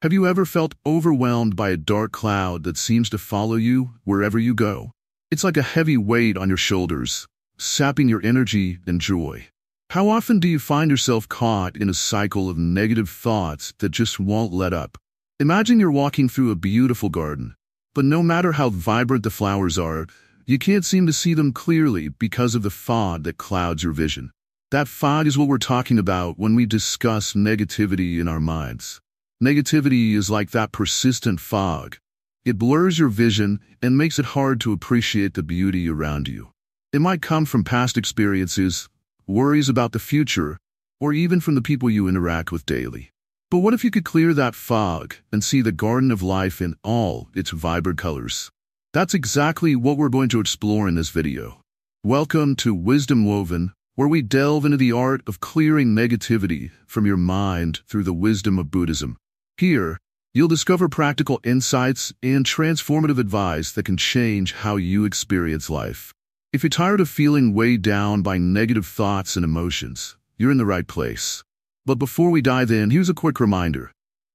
Have you ever felt overwhelmed by a dark cloud that seems to follow you wherever you go? It's like a heavy weight on your shoulders, sapping your energy and joy. How often do you find yourself caught in a cycle of negative thoughts that just won't let up? Imagine you're walking through a beautiful garden, but no matter how vibrant the flowers are, you can't seem to see them clearly because of the fog that clouds your vision. That fog is what we're talking about when we discuss negativity in our minds. Negativity is like that persistent fog. It blurs your vision and makes it hard to appreciate the beauty around you. It might come from past experiences, worries about the future, or even from the people you interact with daily. But what if you could clear that fog and see the garden of life in all its vibrant colors? That's exactly what we're going to explore in this video. Welcome to Wisdom Woven, where we delve into the art of clearing negativity from your mind through the wisdom of Buddhism. Here, you'll discover practical insights and transformative advice that can change how you experience life. If you're tired of feeling weighed down by negative thoughts and emotions, you're in the right place. But before we dive in, here's a quick reminder.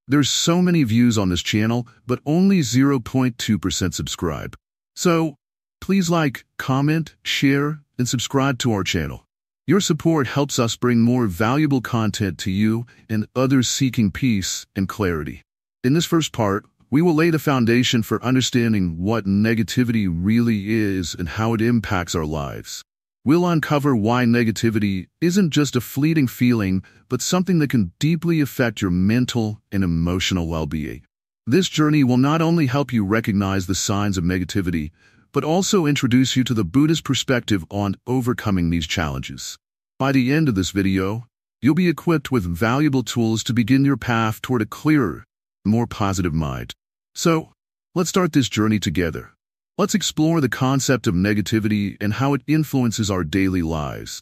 There's so many views on this channel, but only 0.2% subscribe. So, please like, comment, share, and subscribe to our channel. Your support helps us bring more valuable content to you and others seeking peace and clarity. In this first part, we will lay the foundation for understanding what negativity really is and how it impacts our lives. We'll uncover why negativity isn't just a fleeting feeling, but something that can deeply affect your mental and emotional well-being. This journey will not only help you recognize the signs of negativity, but also introduce you to the Buddhist perspective on overcoming these challenges. By the end of this video, you'll be equipped with valuable tools to begin your path toward a clearer, more positive mind. So, let's start this journey together. Let's explore the concept of negativity and how it influences our daily lives,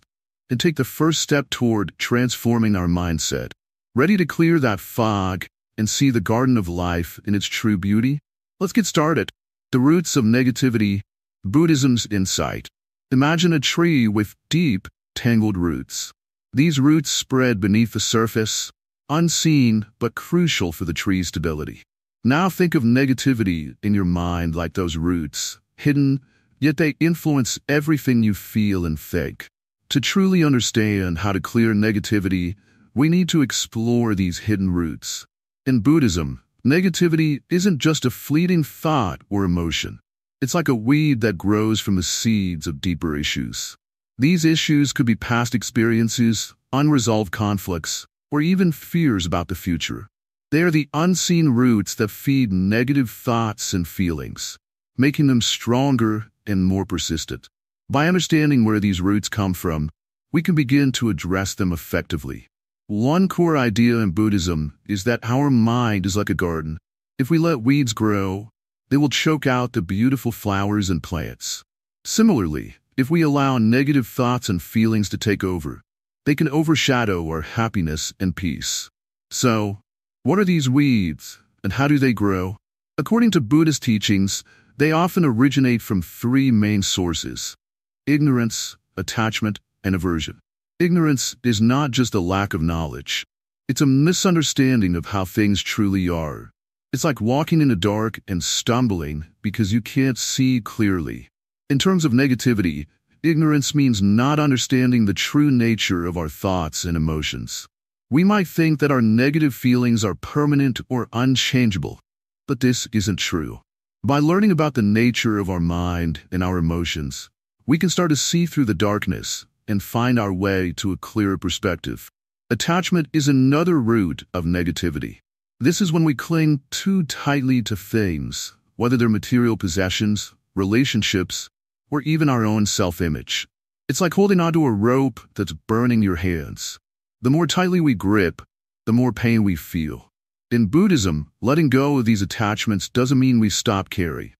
and take the first step toward transforming our mindset. Ready to clear that fog and see the garden of life in its true beauty? Let's get started. The roots of negativity, Buddhism's insight. Imagine a tree with deep, tangled roots. These roots spread beneath the surface, unseen but crucial for the tree's stability. Now think of negativity in your mind like those roots, hidden, yet they influence everything you feel and think. To truly understand how to clear negativity, we need to explore these hidden roots. In Buddhism, negativity isn't just a fleeting thought or emotion. It's like a weed that grows from the seeds of deeper issues. These issues could be past experiences, unresolved conflicts, or even fears about the future. They are the unseen roots that feed negative thoughts and feelings, making them stronger and more persistent. By understanding where these roots come from, we can begin to address them effectively. One core idea in Buddhism is that our mind is like a garden. If we let weeds grow, they will choke out the beautiful flowers and plants. Similarly, if we allow negative thoughts and feelings to take over, they can overshadow our happiness and peace. So, what are these weeds, and how do they grow? According to Buddhist teachings, they often originate from three main sources: ignorance, attachment, and aversion. Ignorance is not just a lack of knowledge. It's a misunderstanding of how things truly are. It's like walking in the dark and stumbling because you can't see clearly. In terms of negativity, ignorance means not understanding the true nature of our thoughts and emotions. We might think that our negative feelings are permanent or unchangeable, but this isn't true. By learning about the nature of our mind and our emotions, we can start to see through the darkness and find our way to a clearer perspective. Attachment is another root of negativity. This is when we cling too tightly to things, whether they're material possessions, relationships, or even our own self-image. It's like holding onto a rope that's burning your hands. The more tightly we grip, the more pain we feel. In Buddhism, letting go of these attachments doesn't mean we stop caring.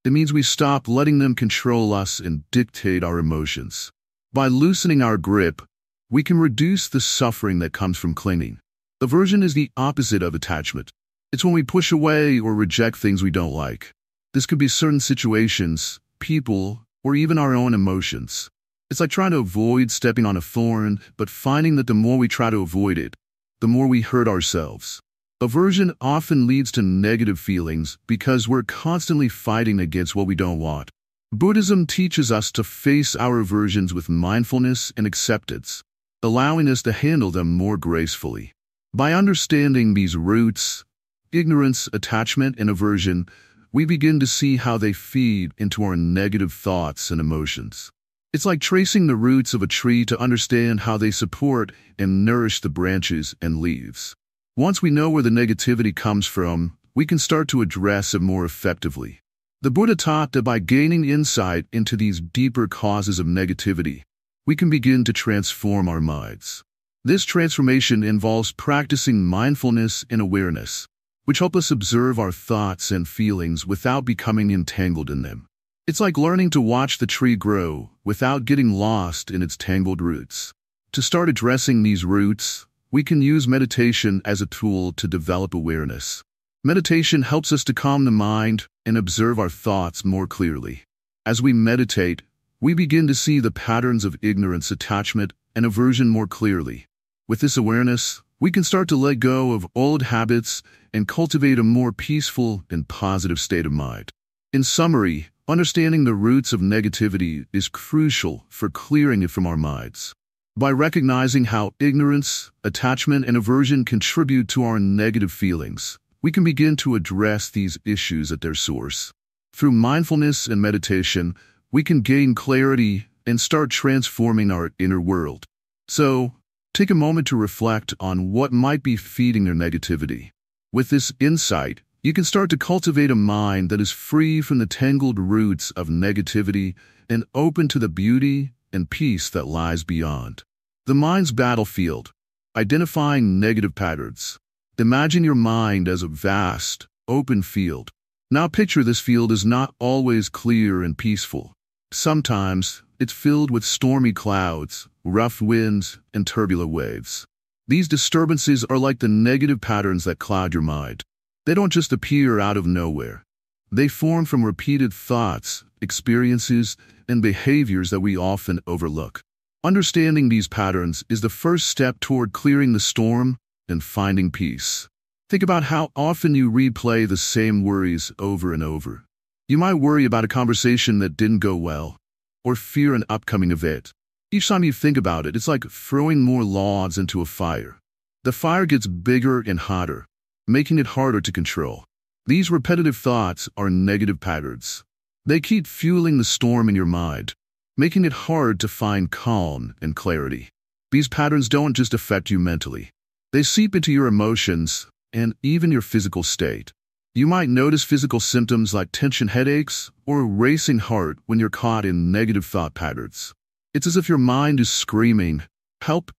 It means we stop letting them control us and dictate our emotions. By loosening our grip, we can reduce the suffering that comes from clinging. Aversion is the opposite of attachment. It's when we push away or reject things we don't like. This could be certain situations, people, or even our own emotions. It's like trying to avoid stepping on a thorn, but finding that the more we try to avoid it, the more we hurt ourselves. Aversion often leads to negative feelings because we're constantly fighting against what we don't want. Buddhism teaches us to face our aversions with mindfulness and acceptance, allowing us to handle them more gracefully. By understanding these roots, ignorance, attachment, and aversion, we begin to see how they feed into our negative thoughts and emotions. It's like tracing the roots of a tree to understand how they support and nourish the branches and leaves. Once we know where the negativity comes from, we can start to address it more effectively. The Buddha taught that by gaining insight into these deeper causes of negativity, we can begin to transform our minds. This transformation involves practicing mindfulness and awareness, which help us observe our thoughts and feelings without becoming entangled in them. It's like learning to watch the tree grow without getting lost in its tangled roots. To start addressing these roots, we can use meditation as a tool to develop awareness. Meditation helps us to calm the mind and observe our thoughts more clearly. As we meditate, we begin to see the patterns of ignorance, attachment, and aversion more clearly. With this awareness, we can start to let go of old habits and cultivate a more peaceful and positive state of mind. In summary, understanding the roots of negativity is crucial for clearing it from our minds. By recognizing how ignorance, attachment, and aversion contribute to our negative feelings, we can begin to address these issues at their source. Through mindfulness and meditation, we can gain clarity and start transforming our inner world. So, take a moment to reflect on what might be feeding your negativity. With this insight, you can start to cultivate a mind that is free from the tangled roots of negativity and open to the beauty and peace that lies beyond. The mind's battlefield. Identifying negative patterns. Imagine your mind as a vast, open field. Now picture this field is not always clear and peaceful. Sometimes, it's filled with stormy clouds, rough winds, and turbulent waves. These disturbances are like the negative patterns that cloud your mind. They don't just appear out of nowhere. They form from repeated thoughts, experiences, and behaviors that we often overlook. Understanding these patterns is the first step toward clearing the storm and finding peace. Think about how often you replay the same worries over and over. You might worry about a conversation that didn't go well, or fear an upcoming event. Each time you think about it, it's like throwing more logs into a fire. The fire gets bigger and hotter, making it harder to control. These repetitive thoughts are negative patterns. They keep fueling the storm in your mind, making it hard to find calm and clarity. These patterns don't just affect you mentally. They seep into your emotions and even your physical state. You might notice physical symptoms like tension headaches or a racing heart when you're caught in negative thought patterns. It's as if your mind is screaming, "Help!"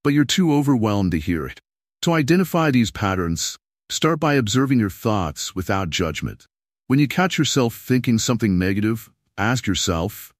but you're too overwhelmed to hear it. To identify these patterns, start by observing your thoughts without judgment. When you catch yourself thinking something negative, ask yourself,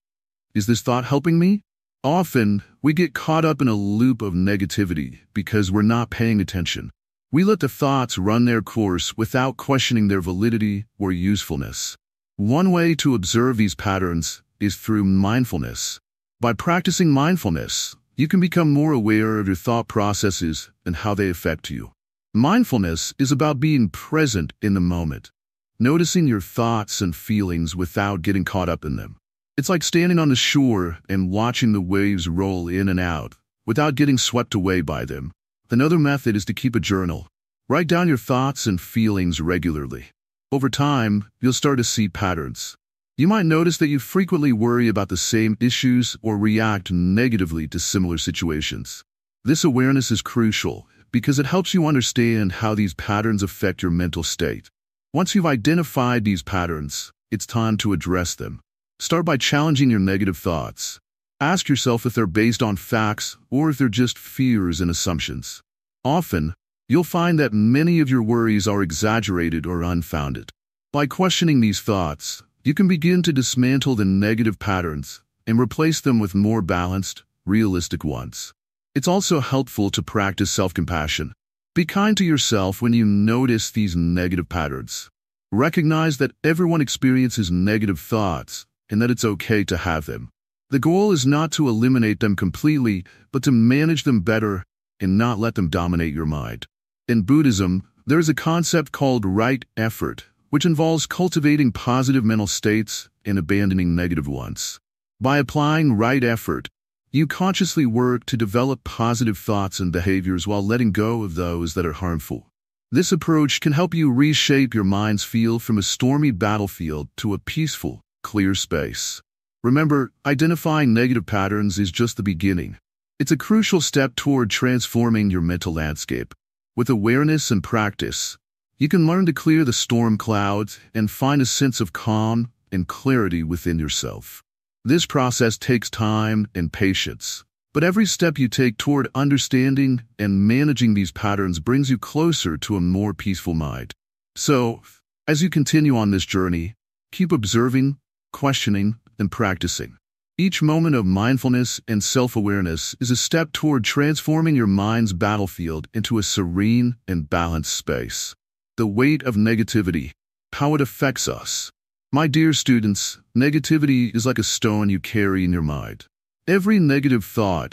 "Is this thought helping me?" Often, we get caught up in a loop of negativity because we're not paying attention. We let the thoughts run their course without questioning their validity or usefulness. One way to observe these patterns is through mindfulness. By practicing mindfulness, you can become more aware of your thought processes and how they affect you. Mindfulness is about being present in the moment, noticing your thoughts and feelings without getting caught up in them. It's like standing on the shore and watching the waves roll in and out without getting swept away by them. Another method is to keep a journal. Write down your thoughts and feelings regularly. Over time, you'll start to see patterns. You might notice that you frequently worry about the same issues or react negatively to similar situations. This awareness is crucial because it helps you understand how these patterns affect your mental state. Once you've identified these patterns, it's time to address them. Start by challenging your negative thoughts. Ask yourself if they're based on facts or if they're just fears and assumptions. Often, you'll find that many of your worries are exaggerated or unfounded. By questioning these thoughts, you can begin to dismantle the negative patterns and replace them with more balanced, realistic ones. It's also helpful to practice self-compassion. Be kind to yourself when you notice these negative patterns. Recognize that everyone experiences negative thoughts and that it's okay to have them. The goal is not to eliminate them completely, but to manage them better and not let them dominate your mind. In Buddhism, There is a concept called right effort, which involves cultivating positive mental states and abandoning negative ones. By applying right effort, you consciously work to develop positive thoughts and behaviors while letting go of those that are harmful. This approach can help you reshape your mind's field from a stormy battlefield to a peaceful, clear space. Remember, identifying negative patterns is just the beginning. It's a crucial step toward transforming your mental landscape. With awareness and practice, you can learn to clear the storm clouds and find a sense of calm and clarity within yourself. This process takes time and patience, but every step you take toward understanding and managing these patterns brings you closer to a more peaceful mind. So, as you continue on this journey, keep observing, questioning, and practicing. Each moment of mindfulness and self-awareness is a step toward transforming your mind's battlefield into a serene and balanced space. The weight of negativity, how it affects us. My dear students, negativity is like a stone you carry in your mind. Every negative thought,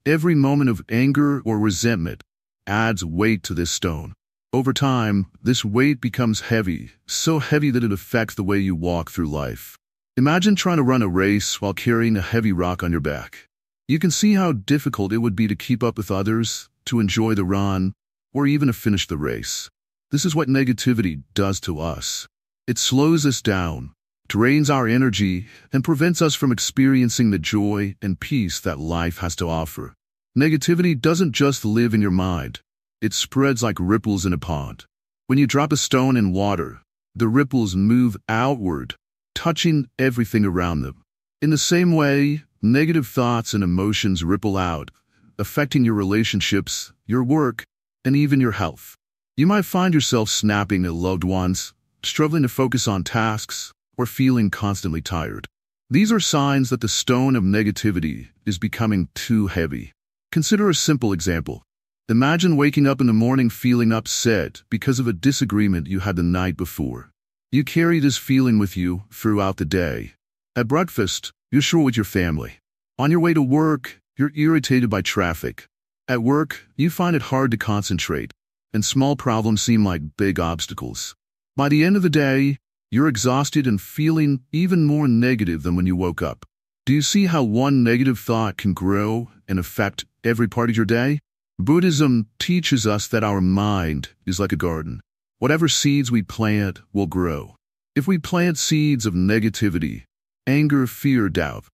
every moment of anger or resentment adds weight to this stone. Over time, this weight becomes heavy, so heavy that it affects the way you walk through life. Imagine trying to run a race while carrying a heavy rock on your back. You can see how difficult it would be to keep up with others, to enjoy the run, or even to finish the race. This is what negativity does to us. It slows us down, drains our energy, and prevents us from experiencing the joy and peace that life has to offer. Negativity doesn't just live in your mind. It spreads like ripples in a pond. When you drop a stone in water, the ripples move outward, touching everything around them. In the same way, negative thoughts and emotions ripple out, affecting your relationships, your work, and even your health. You might find yourself snapping at loved ones, struggling to focus on tasks, or feeling constantly tired. These are signs that the stone of negativity is becoming too heavy. Consider a simple example. Imagine waking up in the morning feeling upset because of a disagreement you had the night before. You carry this feeling with you throughout the day. At breakfast, you're sore with your family. On your way to work, you're irritated by traffic. At work, you find it hard to concentrate, and small problems seem like big obstacles. By the end of the day, you're exhausted and feeling even more negative than when you woke up. Do you see how one negative thought can grow and affect every part of your day? Buddhism teaches us that our mind is like a garden. Whatever seeds we plant will grow. If we plant seeds of negativity, anger, fear, doubt,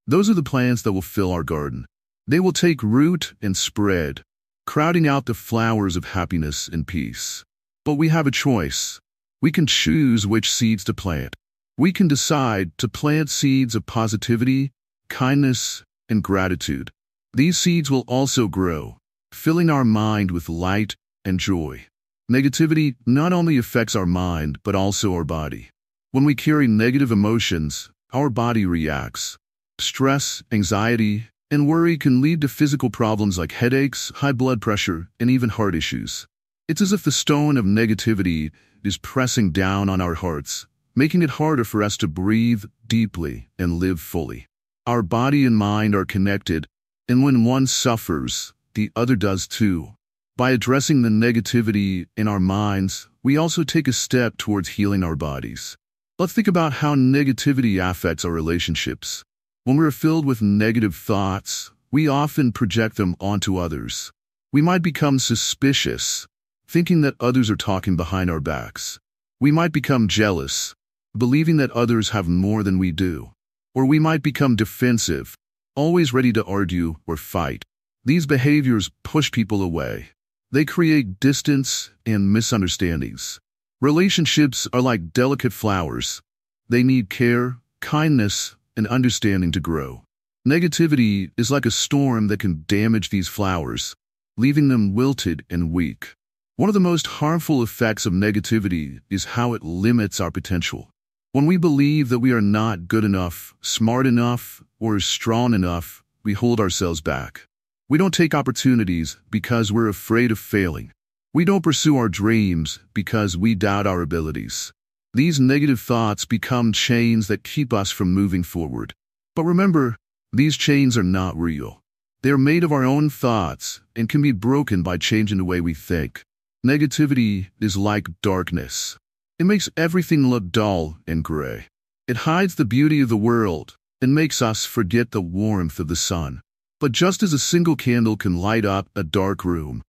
those are the plants that will fill our garden. They will take root and spread, crowding out the flowers of happiness and peace. But we have a choice. We can choose which seeds to plant. We can decide to plant seeds of positivity, kindness, and gratitude. These seeds will also grow, filling our mind with light and joy. Negativity not only affects our mind, but also our body. When we carry negative emotions, our body reacts. Stress, anxiety, and worry can lead to physical problems like headaches, high blood pressure, and even heart issues. It's as if the stone of negativity is pressing down on our hearts, making it harder for us to breathe deeply and live fully. Our body and mind are connected, and when one suffers, the other does too. By addressing the negativity in our minds, we also take a step towards healing our bodies. Let's think about how negativity affects our relationships. When we're filled with negative thoughts, we often project them onto others. We might become suspicious, thinking that others are talking behind our backs. We might become jealous, believing that others have more than we do. Or we might become defensive, always ready to argue or fight. These behaviors push people away. They create distance and misunderstandings. Relationships are like delicate flowers. They need care, kindness, and understanding to grow. Negativity is like a storm that can damage these flowers, leaving them wilted and weak. One of the most harmful effects of negativity is how it limits our potential. When we believe that we are not good enough, smart enough, or strong enough, we hold ourselves back. We don't take opportunities because we're afraid of failing. We don't pursue our dreams because we doubt our abilities. These negative thoughts become chains that keep us from moving forward. But remember, these chains are not real. They are made of our own thoughts and can be broken by changing the way we think. Negativity is like darkness. It makes everything look dull and gray. It hides the beauty of the world and makes us forget the warmth of the sun. But just as a single candle can light up a dark room,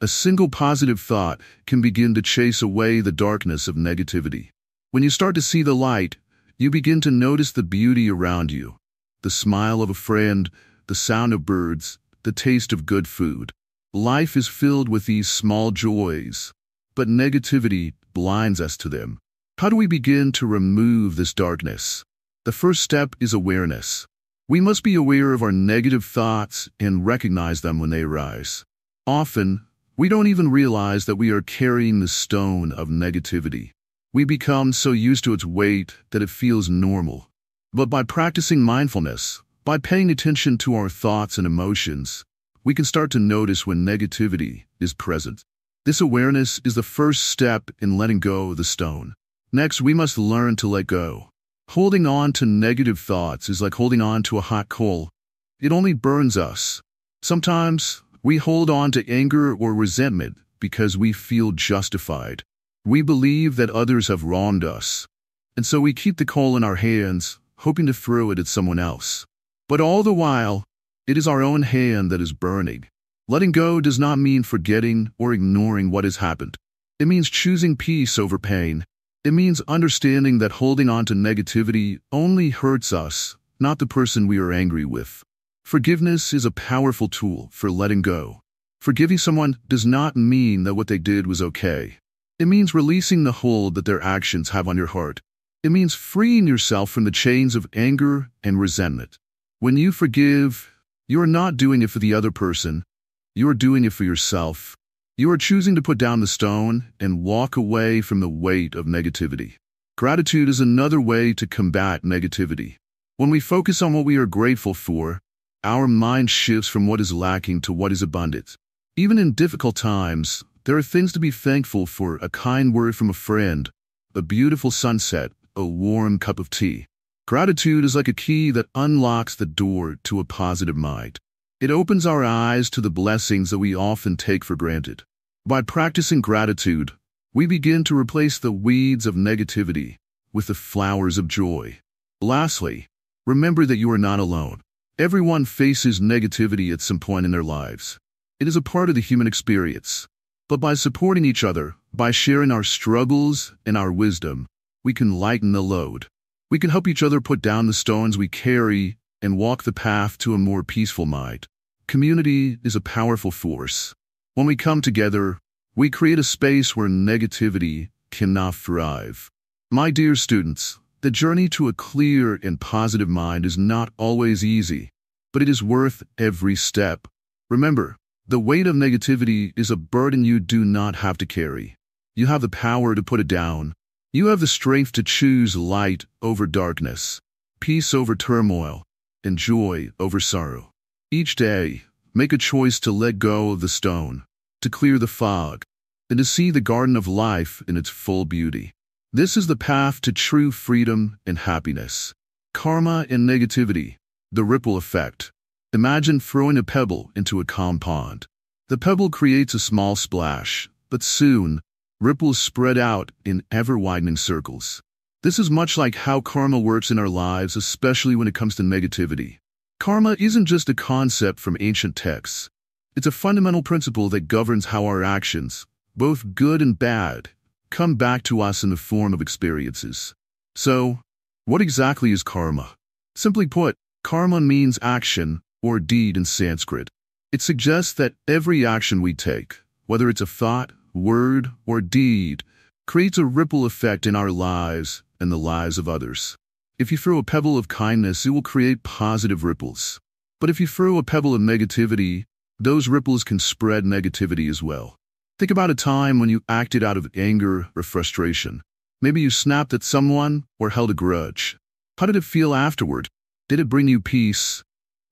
a single positive thought can begin to chase away the darkness of negativity. When you start to see the light, you begin to notice the beauty around you. The smile of a friend, the sound of birds, the taste of good food. Life is filled with these small joys, but negativity blinds us to them. How do we begin to remove this darkness? The first step is awareness. We must be aware of our negative thoughts and recognize them when they arise. Often, we don't even realize that we are carrying the stone of negativity. We become so used to its weight that it feels normal. But by practicing mindfulness, by paying attention to our thoughts and emotions, we can start to notice when negativity is present. This awareness is the first step in letting go of the stone. Next, we must learn to let go. Holding on to negative thoughts is like holding on to a hot coal. It only burns us. Sometimes, we hold on to anger or resentment because we feel justified. We believe that others have wronged us, and so we keep the coal in our hands, hoping to throw it at someone else. But all the while, it is our own hand that is burning. Letting go does not mean forgetting or ignoring what has happened. It means choosing peace over pain. It means understanding that holding on to negativity only hurts us, not the person we are angry with. Forgiveness is a powerful tool for letting go. Forgiving someone does not mean that what they did was okay. It means releasing the hold that their actions have on your heart. It means freeing yourself from the chains of anger and resentment. When you forgive, you are not doing it for the other person. You are doing it for yourself. You are choosing to put down the stone and walk away from the weight of negativity. Gratitude is another way to combat negativity. When we focus on what we are grateful for, our mind shifts from what is lacking to what is abundant. Even in difficult times, there are things to be thankful for: a kind word from a friend, a beautiful sunset, a warm cup of tea. Gratitude is like a key that unlocks the door to a positive mind. It opens our eyes to the blessings that we often take for granted. By practicing gratitude, we begin to replace the weeds of negativity with the flowers of joy. Lastly, remember that you are not alone. Everyone faces negativity at some point in their lives. It is a part of the human experience. But by supporting each other, by sharing our struggles and our wisdom, we can lighten the load. We can help each other put down the stones we carry and walk the path to a more peaceful mind. Community is a powerful force. When we come together, we create a space where negativity cannot thrive. My dear students, the journey to a clear and positive mind is not always easy, but it is worth every step. Remember, the weight of negativity is a burden you do not have to carry. You have the power to put it down. You have the strength to choose light over darkness, peace over turmoil, and joy over sorrow. Each day, make a choice to let go of the stone, to clear the fog, and to see the garden of life in its full beauty. This is the path to true freedom and happiness. Karma and negativity, the ripple effect. Imagine throwing a pebble into a calm pond. The pebble creates a small splash, but soon, ripples spread out in ever-widening circles. This is much like how karma works in our lives, especially when it comes to negativity. Karma isn't just a concept from ancient texts. It's a fundamental principle that governs how our actions, both good and bad, come back to us in the form of experiences. So, what exactly is karma? Simply put, karma means action or deed in Sanskrit. It suggests that every action we take, whether it's a thought, word, or deed, creates a ripple effect in our lives and the lives of others. If you throw a pebble of kindness, it will create positive ripples. But if you throw a pebble of negativity, those ripples can spread negativity as well. Think about a time when you acted out of anger or frustration. Maybe you snapped at someone or held a grudge. How did it feel afterward? Did it bring you peace?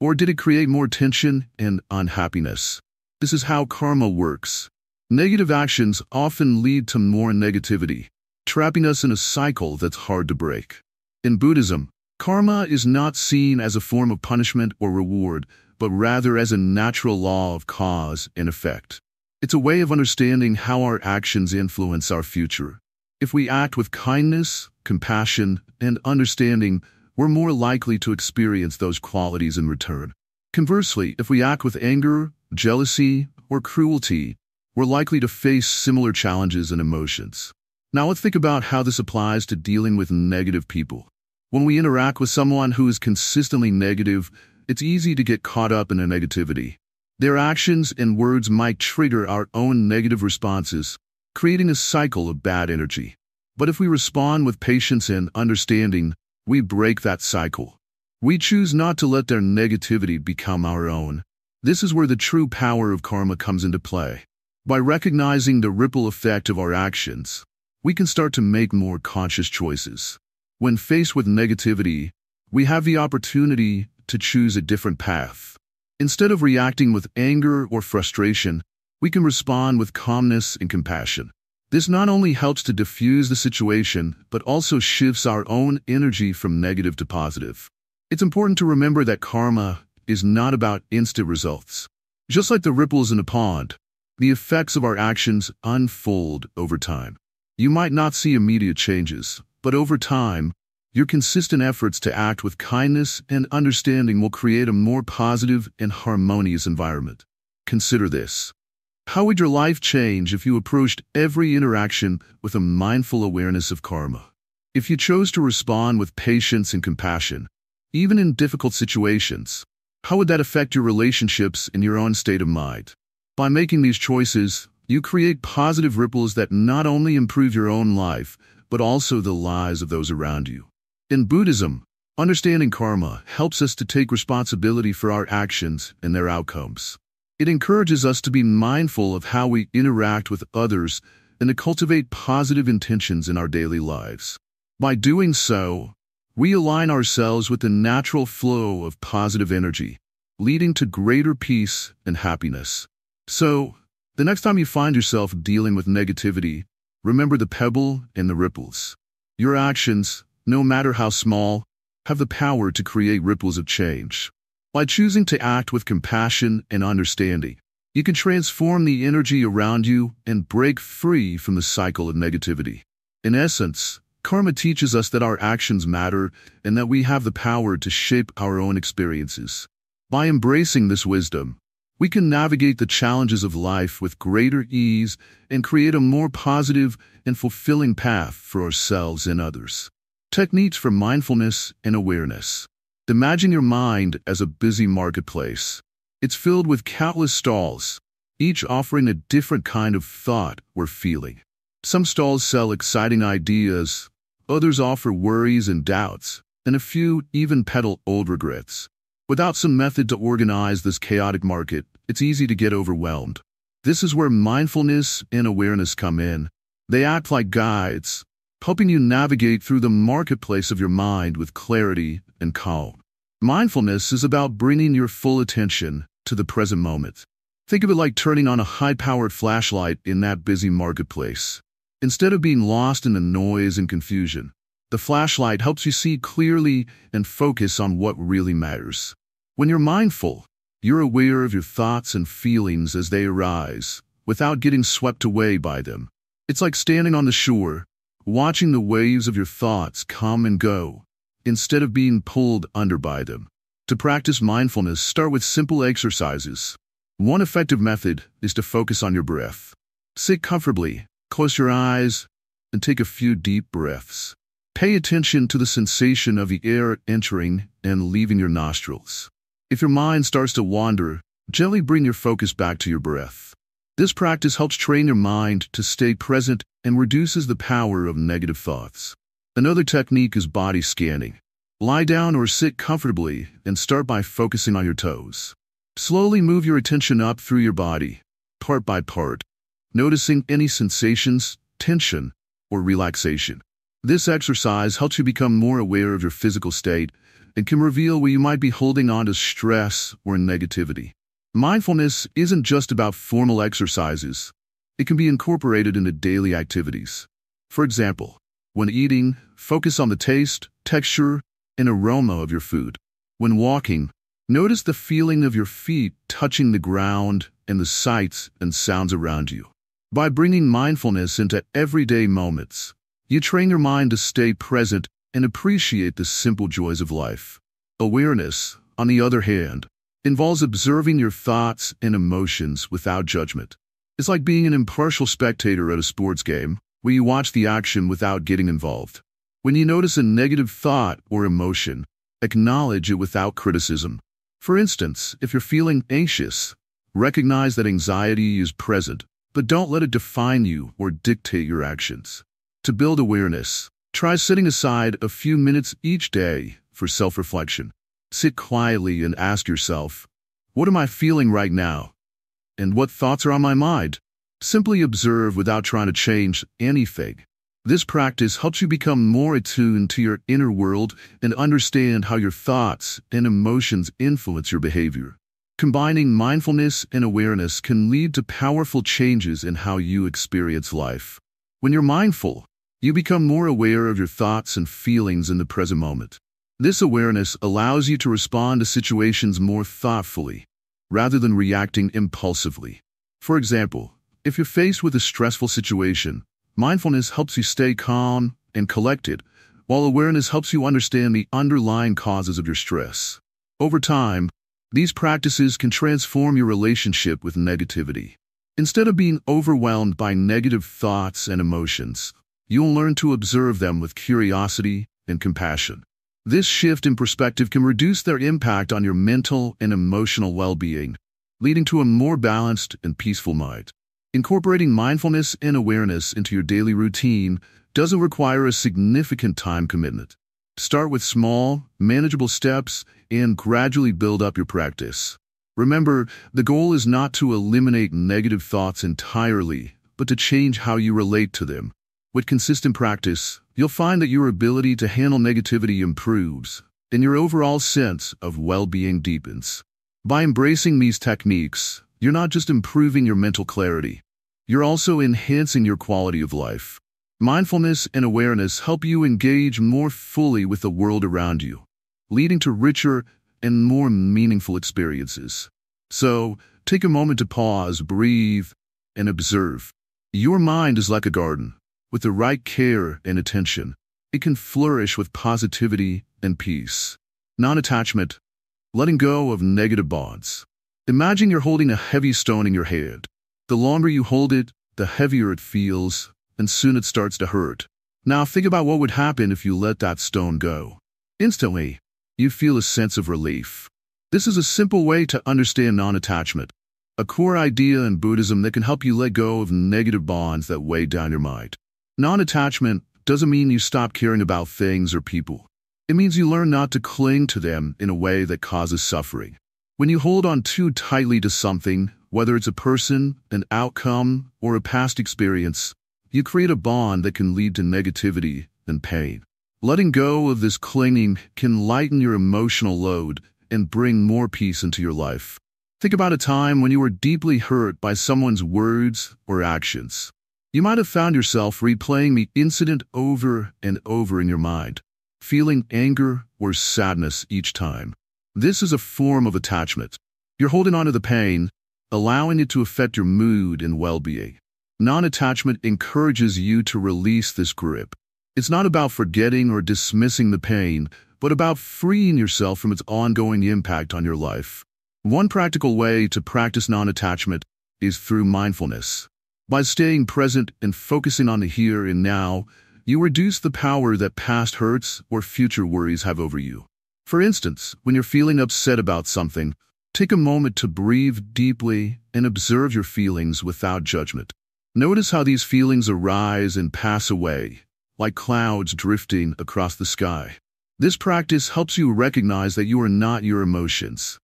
Or did it create more tension and unhappiness? This is how karma works. Negative actions often lead to more negativity, trapping us in a cycle that's hard to break. In Buddhism, karma is not seen as a form of punishment or reward, but rather as a natural law of cause and effect. It's a way of understanding how our actions influence our future. If we act with kindness, compassion, and understanding, we're more likely to experience those qualities in return. Conversely, if we act with anger, jealousy, or cruelty, we're likely to face similar challenges and emotions. Now let's think about how this applies to dealing with negative people. When we interact with someone who is consistently negative, it's easy to get caught up in their negativity. Their actions and words might trigger our own negative responses, creating a cycle of bad energy. But if we respond with patience and understanding, we break that cycle. We choose not to let their negativity become our own. This is where the true power of karma comes into play. By recognizing the ripple effect of our actions, we can start to make more conscious choices. When faced with negativity, we have the opportunity to choose a different path. Instead of reacting with anger or frustration, we can respond with calmness and compassion. This not only helps to diffuse the situation, but also shifts our own energy from negative to positive. It's important to remember that karma is not about instant results. Just like the ripples in a pond, the effects of our actions unfold over time. You might not see immediate changes, but over time, your consistent efforts to act with kindness and understanding will create a more positive and harmonious environment. Consider this. How would your life change if you approached every interaction with a mindful awareness of karma? If you chose to respond with patience and compassion, even in difficult situations, how would that affect your relationships and your own state of mind? By making these choices, you create positive ripples that not only improve your own life, but also the lives of those around you. In Buddhism, understanding karma helps us to take responsibility for our actions and their outcomes. It encourages us to be mindful of how we interact with others and to cultivate positive intentions in our daily lives. By doing so, we align ourselves with the natural flow of positive energy, leading to greater peace and happiness. So, the next time you find yourself dealing with negativity, remember the pebble and the ripples. Your actions, no matter how small, have the power to create ripples of change. By choosing to act with compassion and understanding, you can transform the energy around you and break free from the cycle of negativity. In essence, karma teaches us that our actions matter and that we have the power to shape our own experiences. By embracing this wisdom, we can navigate the challenges of life with greater ease and create a more positive and fulfilling path for ourselves and others. Techniques for mindfulness and awareness. Imagine your mind as a busy marketplace. It's filled with countless stalls, each offering a different kind of thought or feeling. Some stalls sell exciting ideas, others offer worries and doubts, and a few even peddle old regrets. Without some method to organize this chaotic market, it's easy to get overwhelmed. This is where mindfulness and awareness come in. They act like guides, helping you navigate through the marketplace of your mind with clarity and calm. Mindfulness is about bringing your full attention to the present moment. Think of it like turning on a high-powered flashlight in that busy marketplace. Instead of being lost in the noise and confusion, the flashlight helps you see clearly and focus on what really matters. When you're mindful, you're aware of your thoughts and feelings as they arise, without getting swept away by them. It's like standing on the shore, watching the waves of your thoughts come and go, instead of being pulled under by them. To practice mindfulness, start with simple exercises. One effective method is to focus on your breath. Sit comfortably, close your eyes, and take a few deep breaths. Pay attention to the sensation of the air entering and leaving your nostrils. If your mind starts to wander, gently bring your focus back to your breath. This practice helps train your mind to stay present and reduces the power of negative thoughts. Another technique is body scanning. Lie down or sit comfortably and start by focusing on your toes. Slowly move your attention up through your body, part by part, noticing any sensations, tension, or relaxation. This exercise helps you become more aware of your physical state and can reveal where you might be holding on to stress or negativity. Mindfulness isn't just about formal exercises. It can be incorporated into daily activities. For example, when eating, focus on the taste, texture, and aroma of your food. When walking, notice the feeling of your feet touching the ground and the sights and sounds around you. By bringing mindfulness into everyday moments, you train your mind to stay present and appreciate the simple joys of life. Awareness, on the other hand, involves observing your thoughts and emotions without judgment. It's like being an impartial spectator at a sports game, where you watch the action without getting involved. When you notice a negative thought or emotion, acknowledge it without criticism. For instance, if you're feeling anxious, recognize that anxiety is present, but don't let it define you or dictate your actions. To build awareness, try setting aside a few minutes each day for self-reflection. Sit quietly and ask yourself, what am I feeling right now? And what thoughts are on my mind? Simply observe without trying to change anything. This practice helps you become more attuned to your inner world and understand how your thoughts and emotions influence your behavior. Combining mindfulness and awareness can lead to powerful changes in how you experience life. When you're mindful, you become more aware of your thoughts and feelings in the present moment. This awareness allows you to respond to situations more thoughtfully, rather than reacting impulsively. For example, if you're faced with a stressful situation, mindfulness helps you stay calm and collected, while awareness helps you understand the underlying causes of your stress. Over time, these practices can transform your relationship with negativity. Instead of being overwhelmed by negative thoughts and emotions, you'll learn to observe them with curiosity and compassion. This shift in perspective can reduce their impact on your mental and emotional well-being, leading to a more balanced and peaceful mind. Incorporating mindfulness and awareness into your daily routine doesn't require a significant time commitment. Start with small, manageable steps and gradually build up your practice. Remember, the goal is not to eliminate negative thoughts entirely, but to change how you relate to them. With consistent practice, you'll find that your ability to handle negativity improves, and your overall sense of well-being deepens. By embracing these techniques, you're not just improving your mental clarity, you're also enhancing your quality of life. Mindfulness and awareness help you engage more fully with the world around you, leading to richer and more meaningful experiences. So, take a moment to pause, breathe, and observe. Your mind is like a garden. With the right care and attention, it can flourish with positivity and peace. Non-attachment, letting go of negative bonds. Imagine you're holding a heavy stone in your hand. The longer you hold it, the heavier it feels, and soon it starts to hurt. Now think about what would happen if you let that stone go. Instantly, you feel a sense of relief. This is a simple way to understand non-attachment, a core idea in Buddhism that can help you let go of negative bonds that weigh down your mind. Non-attachment doesn't mean you stop caring about things or people. It means you learn not to cling to them in a way that causes suffering. When you hold on too tightly to something, whether it's a person, an outcome, or a past experience, you create a bond that can lead to negativity and pain. Letting go of this clinging can lighten your emotional load and bring more peace into your life. Think about a time when you were deeply hurt by someone's words or actions. You might have found yourself replaying the incident over and over in your mind, feeling anger or sadness each time. This is a form of attachment. You're holding on to the pain, allowing it to affect your mood and well-being. Non-attachment encourages you to release this grip. It's not about forgetting or dismissing the pain, but about freeing yourself from its ongoing impact on your life. One practical way to practice non-attachment is through mindfulness. By staying present and focusing on the here and now, you reduce the power that past hurts or future worries have over you. For instance, when you're feeling upset about something, take a moment to breathe deeply and observe your feelings without judgment. Notice how these feelings arise and pass away, like clouds drifting across the sky. This practice helps you recognize that you are not your emotions.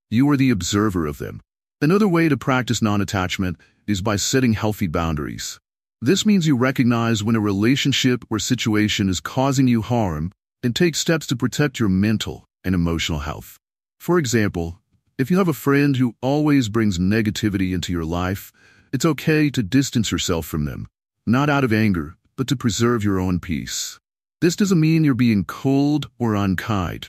You are the observer of them. Another way to practice non-attachment is by setting healthy boundaries. This means you recognize when a relationship or situation is causing you harm and take steps to protect your mental and emotional health. For example, if you have a friend who always brings negativity into your life, it's okay to distance yourself from them, not out of anger, but to preserve your own peace. This doesn't mean you're being cold or unkind.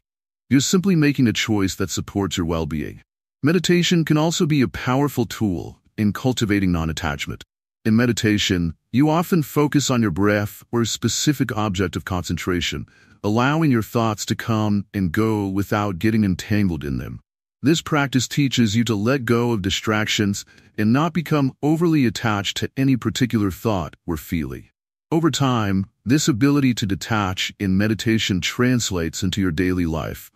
You're simply making a choice that supports your well-being. Meditation can also be a powerful tool in cultivating non-attachment. In meditation, you often focus on your breath or a specific object of concentration, allowing your thoughts to come and go without getting entangled in them. This practice teaches you to let go of distractions and not become overly attached to any particular thought or feeling. Over time, this ability to detach in meditation translates into your daily life,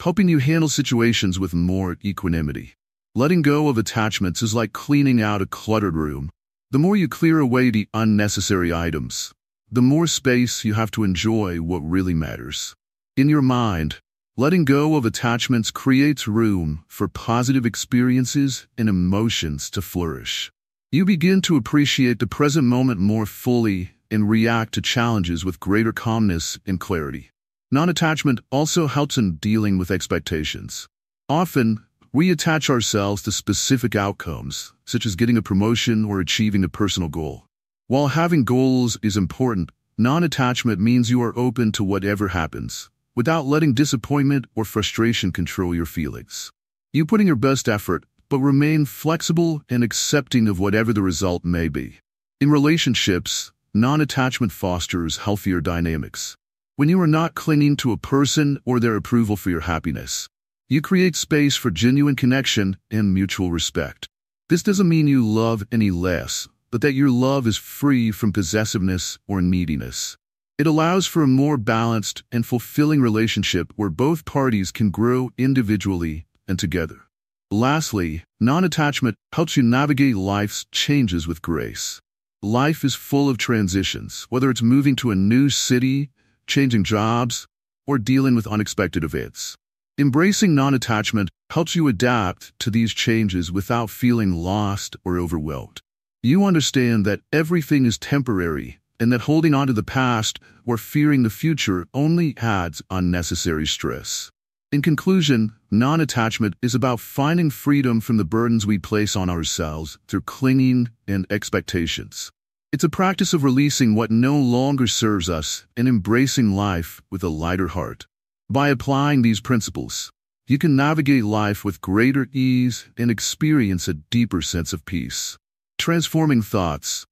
helping you handle situations with more equanimity. Letting go of attachments is like cleaning out a cluttered room. The more you clear away the unnecessary items, the more space you have to enjoy what really matters. In your mind, letting go of attachments creates room for positive experiences and emotions to flourish. You begin to appreciate the present moment more fully and react to challenges with greater calmness and clarity. Non-attachment also helps in dealing with expectations. Often, we attach ourselves to specific outcomes, such as getting a promotion or achieving a personal goal. While having goals is important, non-attachment means you are open to whatever happens, without letting disappointment or frustration control your feelings. You put in your best effort, but remain flexible and accepting of whatever the result may be. In relationships, non-attachment fosters healthier dynamics. When you are not clinging to a person or their approval for your happiness, you create space for genuine connection and mutual respect. This doesn't mean you love any less, but that your love is free from possessiveness or neediness. It allows for a more balanced and fulfilling relationship where both parties can grow individually and together. Lastly, non-attachment helps you navigate life's changes with grace. Life is full of transitions, whether it's moving to a new city, changing jobs, or dealing with unexpected events. Embracing non-attachment helps you adapt to these changes without feeling lost or overwhelmed. You understand that everything is temporary and that holding on to the past or fearing the future only adds unnecessary stress. In conclusion, non-attachment is about finding freedom from the burdens we place on ourselves through clinging and expectations. It's a practice of releasing what no longer serves us and embracing life with a lighter heart. By applying these principles, you can navigate life with greater ease and experience a deeper sense of peace. Transforming thoughts,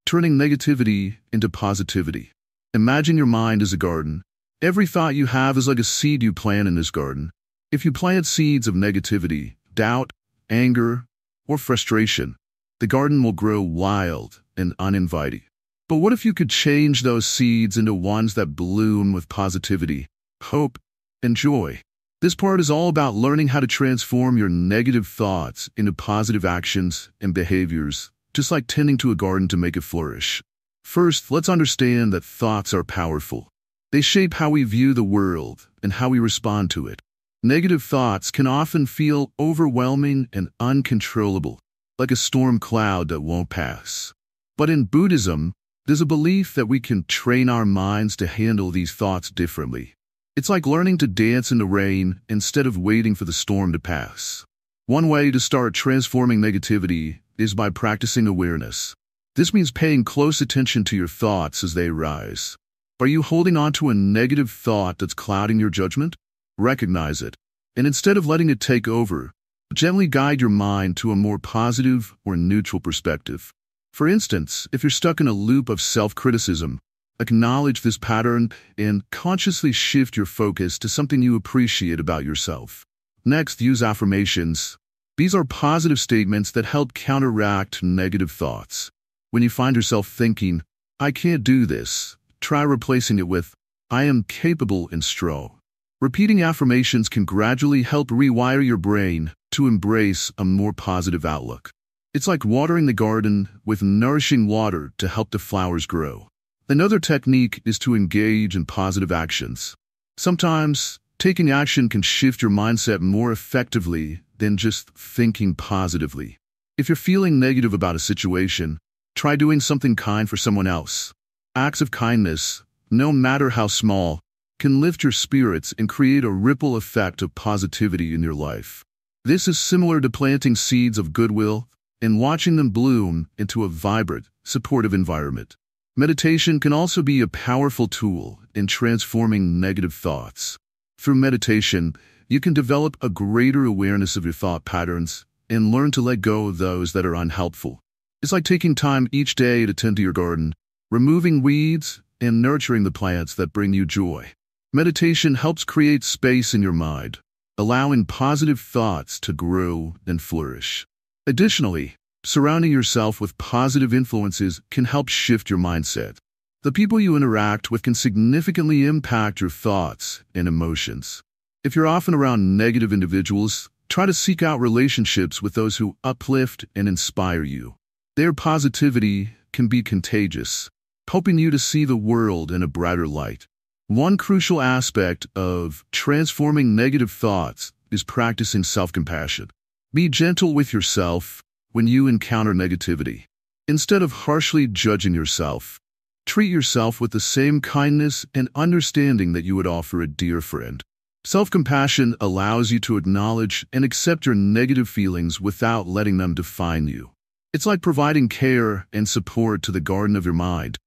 turning negativity into positivity. Imagine your mind as a garden. Every thought you have is like a seed you plant in this garden. If you plant seeds of negativity, doubt, anger, or frustration, the garden will grow wild and uninviting. But what if you could change those seeds into ones that bloom with positivity, hope, and joy? This part is all about learning how to transform your negative thoughts into positive actions and behaviors, just like tending to a garden to make it flourish. First, let's understand that thoughts are powerful. They shape how we view the world and how we respond to it. Negative thoughts can often feel overwhelming and uncontrollable, like a storm cloud that won't pass. But in Buddhism, there's a belief that we can train our minds to handle these thoughts differently. It's like learning to dance in the rain instead of waiting for the storm to pass. One way to start transforming negativity is by practicing awareness. This means paying close attention to your thoughts as they arise. Are you holding on to a negative thought that's clouding your judgment? Recognize it, and instead of letting it take over, gently guide your mind to a more positive or neutral perspective. For instance, if you're stuck in a loop of self-criticism, acknowledge this pattern and consciously shift your focus to something you appreciate about yourself. Next, use affirmations. These are positive statements that help counteract negative thoughts. When you find yourself thinking, "I can't do this," try replacing it with, "I am capable and strong." Repeating affirmations can gradually help rewire your brain to embrace a more positive outlook. It's like watering the garden with nourishing water to help the flowers grow. Another technique is to engage in positive actions. Sometimes, taking action can shift your mindset more effectively than just thinking positively. If you're feeling negative about a situation, try doing something kind for someone else. Acts of kindness, no matter how small, can lift your spirits and create a ripple effect of positivity in your life. This is similar to planting seeds of goodwill and watching them bloom into a vibrant, supportive environment. Meditation can also be a powerful tool in transforming negative thoughts. Through meditation, You can develop a greater awareness of your thought patterns and learn to let go of those that are unhelpful. It's like taking time each day to tend to your garden, removing weeds, and nurturing the plants that bring you joy. Meditation helps create space in your mind, allowing positive thoughts to grow and flourish. Additionally, surrounding yourself with positive influences can help shift your mindset. The people you interact with can significantly impact your thoughts and emotions. If you're often around negative individuals, try to seek out relationships with those who uplift and inspire you. Their positivity can be contagious, helping you to see the world in a brighter light. One crucial aspect of transforming negative thoughts is practicing self-compassion. Be gentle with yourself when you encounter negativity. Instead of harshly judging yourself, treat yourself with the same kindness and understanding that you would offer a dear friend. Self-compassion allows you to acknowledge and accept your negative feelings without letting them define you. It's like providing care and support to the garden of your mind,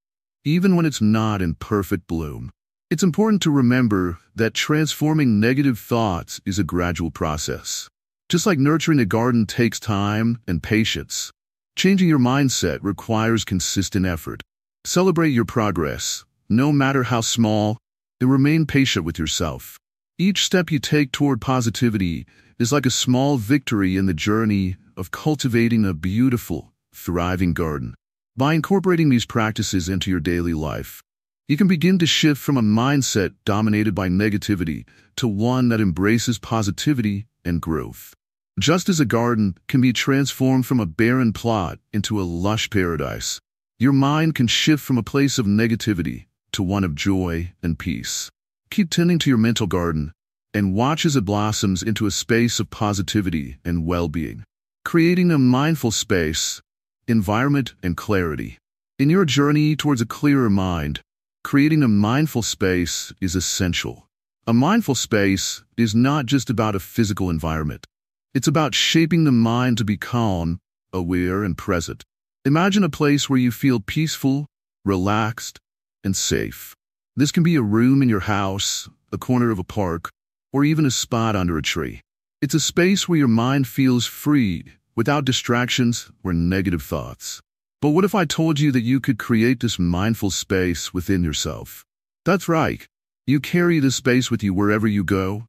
even when it's not in perfect bloom. It's important to remember that transforming negative thoughts is a gradual process. Just like nurturing a garden takes time and patience, changing your mindset requires consistent effort. Celebrate your progress, no matter how small, and remain patient with yourself. Each step you take toward positivity is like a small victory in the journey of cultivating a beautiful, thriving garden. By incorporating these practices into your daily life, you can begin to shift from a mindset dominated by negativity to one that embraces positivity and growth. Just as a garden can be transformed from a barren plot into a lush paradise, your mind can shift from a place of negativity to one of joy and peace. Keep tending to your mental garden and watch as it blossoms into a space of positivity and well-being, creating a mindful space, environment, and clarity. In your journey towards a clearer mind, creating a mindful space is essential. A mindful space is not just about a physical environment. It's about shaping the mind to be calm, aware, and present. Imagine a place where you feel peaceful, relaxed, and safe. This can be a room in your house, a corner of a park, or even a spot under a tree. It's a space where your mind feels free, without distractions or negative thoughts. But what if I told you that you could create this mindful space within yourself? That's right. You carry this space with you wherever you go,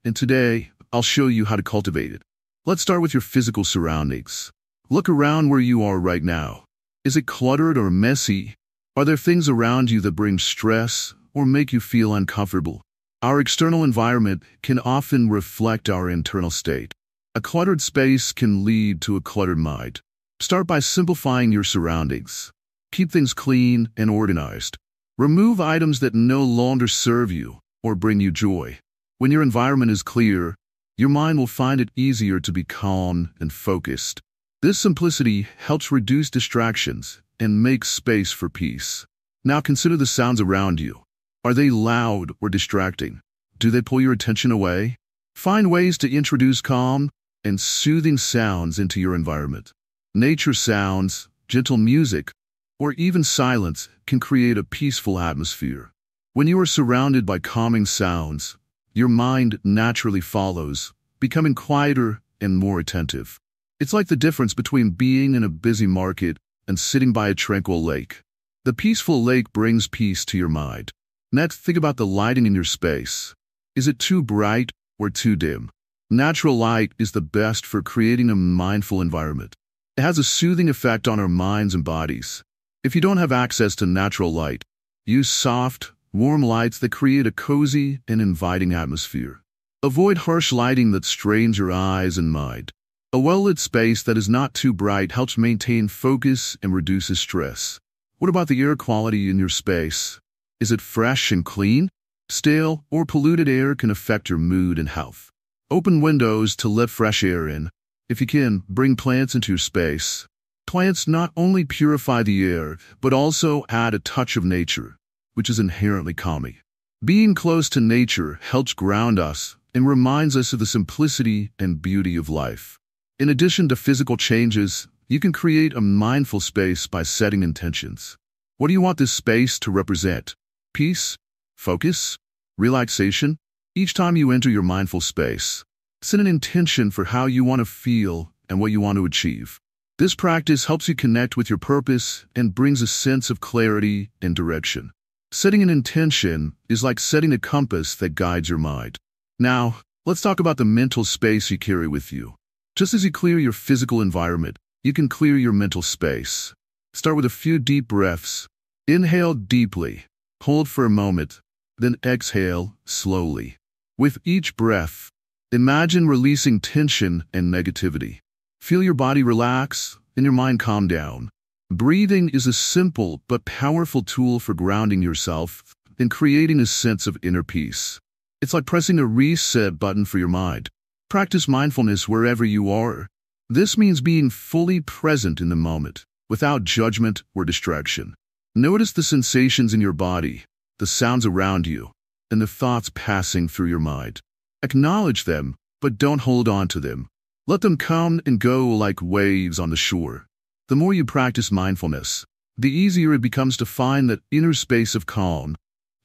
and today I'll show you how to cultivate it. Let's start with your physical surroundings. Look around where you are right now. Is it cluttered or messy? Are there things around you that bring stress or make you feel uncomfortable? Our external environment can often reflect our internal state. A cluttered space can lead to a cluttered mind. Start by simplifying your surroundings. Keep things clean and organized. Remove items that no longer serve you or bring you joy. When your environment is clear, your mind will find it easier to be calm and focused. This simplicity helps reduce distractions and make space for peace. Now consider the sounds around you. Are they loud or distracting? Do they pull your attention away? Find ways to introduce calm and soothing sounds into your environment. Nature sounds, gentle music, or even silence can create a peaceful atmosphere. When you are surrounded by calming sounds, your mind naturally follows, becoming quieter and more attentive. It's like the difference between being in a busy market and sitting by a tranquil lake. The peaceful lake brings peace to your mind. Next, think about the lighting in your space. Is it too bright or too dim? Natural light is the best for creating a mindful environment. It has a soothing effect on our minds and bodies. If you don't have access to natural light, use soft, warm lights that create a cozy and inviting atmosphere. Avoid harsh lighting that strains your eyes and mind. A well-lit space that is not too bright helps maintain focus and reduces stress. What about the air quality in your space? Is it fresh and clean? Stale or polluted air can affect your mood and health. Open windows to let fresh air in. If you can, bring plants into your space. Plants not only purify the air, but also add a touch of nature, which is inherently calming. Being close to nature helps ground us and reminds us of the simplicity and beauty of life. In addition to physical changes, you can create a mindful space by setting intentions. What do you want this space to represent? Peace? Focus? Relaxation? Each time you enter your mindful space, set an intention for how you want to feel and what you want to achieve. This practice helps you connect with your purpose and brings a sense of clarity and direction. Setting an intention is like setting a compass that guides your mind. Now, let's talk about the mental space you carry with you. Just as you clear your physical environment, you can clear your mental space. Start with a few deep breaths. Inhale deeply, hold for a moment, then exhale slowly. With each breath, imagine releasing tension and negativity. Feel your body relax and your mind calm down. Breathing is a simple but powerful tool for grounding yourself and creating a sense of inner peace. It's like pressing a reset button for your mind. Practice mindfulness wherever you are. This means being fully present in the moment, without judgment or distraction. Notice the sensations in your body, the sounds around you, and the thoughts passing through your mind. Acknowledge them, but don't hold on to them. Let them come and go like waves on the shore. The more you practice mindfulness, the easier it becomes to find that inner space of calm,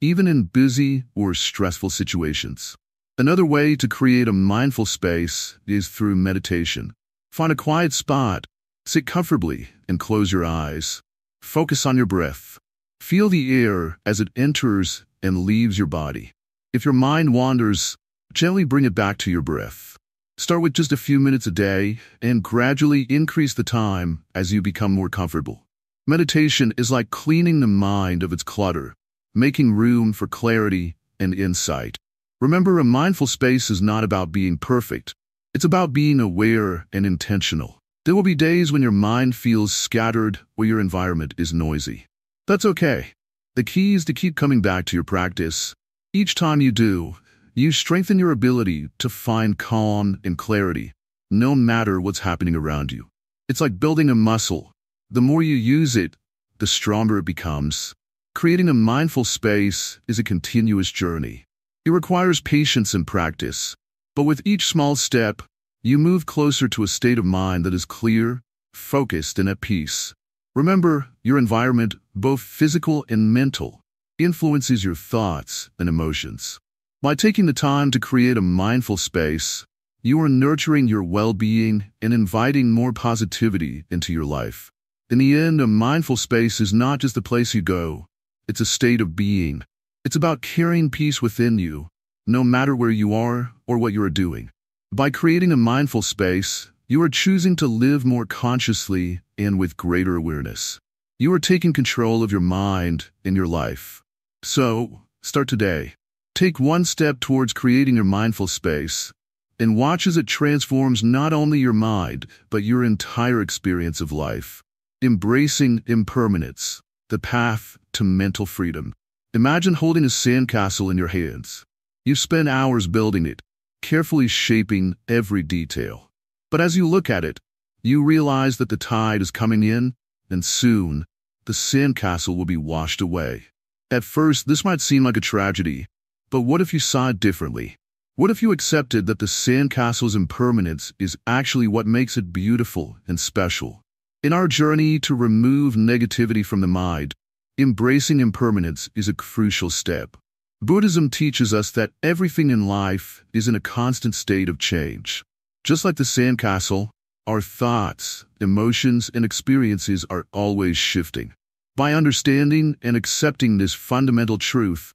even in busy or stressful situations. Another way to create a mindful space is through meditation. Find a quiet spot, sit comfortably, and close your eyes. Focus on your breath. Feel the air as it enters and leaves your body. If your mind wanders, gently bring it back to your breath. Start with just a few minutes a day and gradually increase the time as you become more comfortable. Meditation is like cleaning the mind of its clutter, making room for clarity and insight. Remember, a mindful space is not about being perfect. It's about being aware and intentional. There will be days when your mind feels scattered or your environment is noisy. That's okay. The key is to keep coming back to your practice. Each time you do, you strengthen your ability to find calm and clarity, no matter what's happening around you. It's like building a muscle. The more you use it, the stronger it becomes. Creating a mindful space is a continuous journey. It requires patience and practice. But with each small step, you move closer to a state of mind that is clear, focused, and at peace. Remember, your environment, both physical and mental, influences your thoughts and emotions. By taking the time to create a mindful space, you are nurturing your well-being and inviting more positivity into your life. In the end, a mindful space is not just a place you go. It's a state of being. It's about carrying peace within you, no matter where you are or what you are doing. By creating a mindful space, you are choosing to live more consciously and with greater awareness. You are taking control of your mind and your life. So, start today. Take one step towards creating your mindful space, and watch as it transforms not only your mind, but your entire experience of life. Embracing impermanence, the path to mental freedom. Imagine holding a sandcastle in your hands. You've spent hours building it, carefully shaping every detail. But as you look at it, you realize that the tide is coming in, and soon, the sandcastle will be washed away. At first, this might seem like a tragedy, but what if you saw it differently? What if you accepted that the sandcastle's impermanence is actually what makes it beautiful and special? In our journey to remove negativity from the mind, embracing impermanence is a crucial step. Buddhism teaches us that everything in life is in a constant state of change. Just like the sandcastle, our thoughts, emotions, and experiences are always shifting. By understanding and accepting this fundamental truth,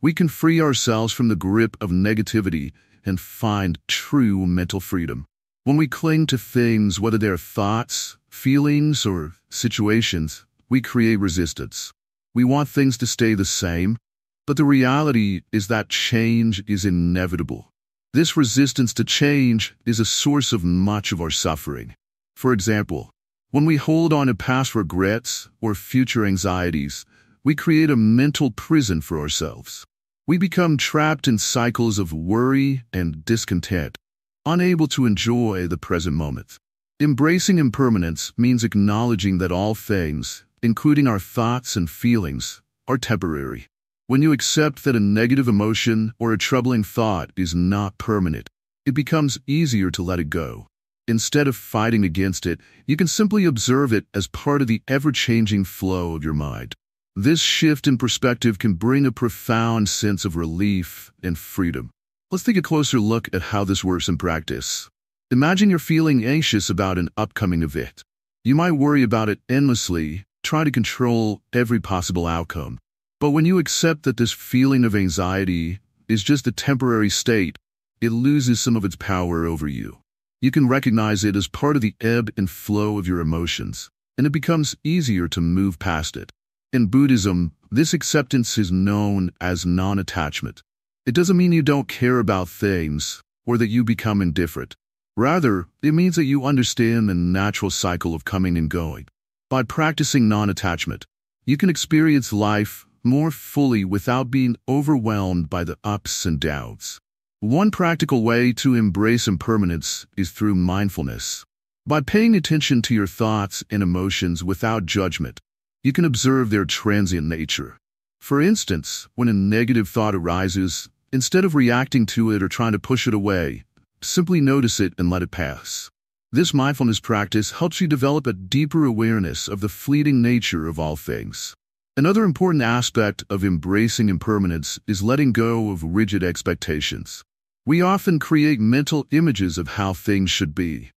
we can free ourselves from the grip of negativity and find true mental freedom. When we cling to things, whether they're thoughts, feelings, or situations, we create resistance. We want things to stay the same, but the reality is that change is inevitable. This resistance to change is a source of much of our suffering. For example, when we hold on to past regrets or future anxieties, we create a mental prison for ourselves. We become trapped in cycles of worry and discontent, unable to enjoy the present moment. Embracing impermanence means acknowledging that all things, including our thoughts and feelings, are temporary. When you accept that a negative emotion or a troubling thought is not permanent, it becomes easier to let it go. Instead of fighting against it, you can simply observe it as part of the ever-changing flow of your mind. This shift in perspective can bring a profound sense of relief and freedom. Let's take a closer look at how this works in practice. Imagine you're feeling anxious about an upcoming event. You might worry about it endlessly, try to control every possible outcome. But when you accept that this feeling of anxiety is just a temporary state, it loses some of its power over you. You can recognize it as part of the ebb and flow of your emotions, and it becomes easier to move past it. In Buddhism, this acceptance is known as non-attachment. It doesn't mean you don't care about things or that you become indifferent. Rather, it means that you understand the natural cycle of coming and going. By practicing non-attachment, you can experience life more fully without being overwhelmed by the ups and downs. One practical way to embrace impermanence is through mindfulness. By paying attention to your thoughts and emotions without judgment, you can observe their transient nature. For instance, when a negative thought arises, instead of reacting to it or trying to push it away, simply notice it and let it pass. This mindfulness practice helps you develop a deeper awareness of the fleeting nature of all things. Another important aspect of embracing impermanence is letting go of rigid expectations. We often create mental images of how things should be,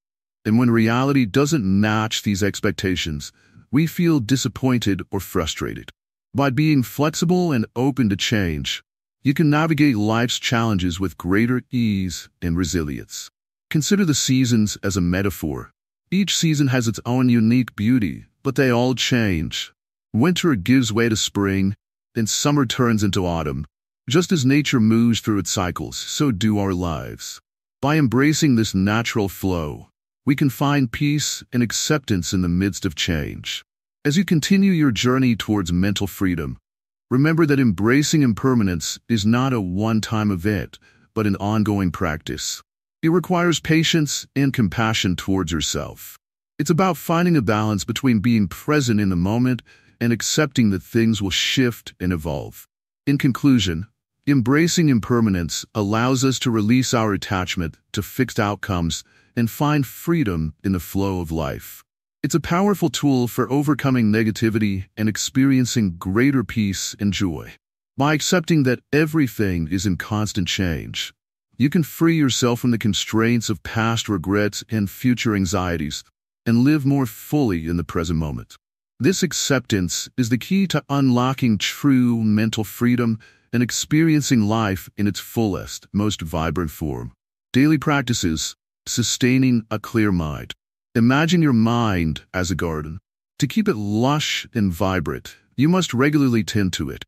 and when reality doesn't match these expectations, we feel disappointed or frustrated. By being flexible and open to change, you can navigate life's challenges with greater ease and resilience. Consider the seasons as a metaphor. Each season has its own unique beauty, but they all change. Winter gives way to spring, and summer turns into autumn. Just as nature moves through its cycles, so do our lives. By embracing this natural flow, we can find peace and acceptance in the midst of change. As you continue your journey towards mental freedom, remember that embracing impermanence is not a one-time event, but an ongoing practice. It requires patience and compassion towards yourself. It's about finding a balance between being present in the moment and accepting that things will shift and evolve. In conclusion, embracing impermanence allows us to release our attachment to fixed outcomes and find freedom in the flow of life. It's a powerful tool for overcoming negativity and experiencing greater peace and joy. By accepting that everything is in constant change, you can free yourself from the constraints of past regrets and future anxieties and live more fully in the present moment. This acceptance is the key to unlocking true mental freedom and experiencing life in its fullest, most vibrant form. Daily practices: sustaining a clear mind. Imagine your mind as a garden. To keep it lush and vibrant, you must regularly tend to it.